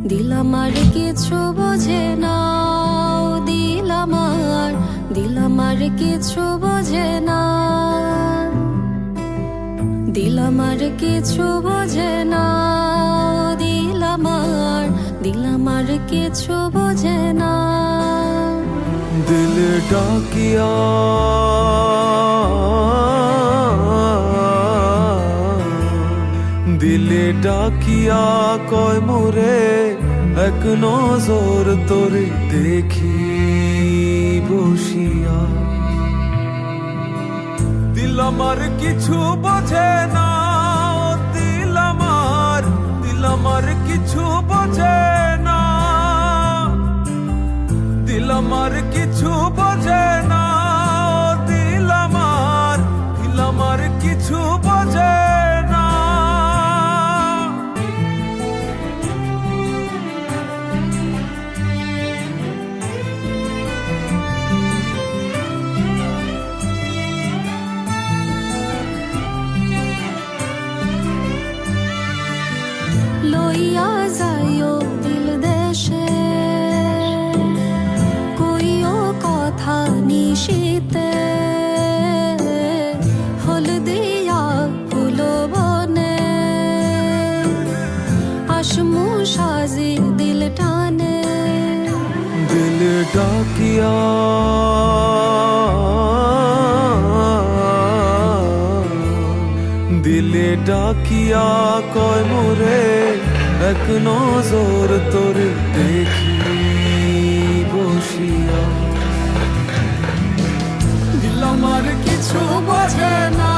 দিল আমার কিছু বোঝে না, দিল আমার কিছু বোঝে না, দিল আমার কিছু বোঝে না, দিল আমার কিছু বোঝে না। দিল ডাকিয়া দিলে ডাকিয়া কয় মোরে এক নজর তোরে দেখি বসিয়া। দিল আমার কিছু বোঝে না, দিল আমার কিছু বোঝে না, দিল আমার কিছু বোঝে না, দিল আমার কিছু বোঝে না। লইয়া যাইও দিল দেশে, কইও কথা নিশিতে, হলদিয়া ফুল বনে, আসমু সাজি দিল টানে। দিল ডাকিয়া দিলে ডাকিয়া কয় মোরে এক নজর তোরে দেখি বসিয়া। দিল আমার কিছু বোঝে না,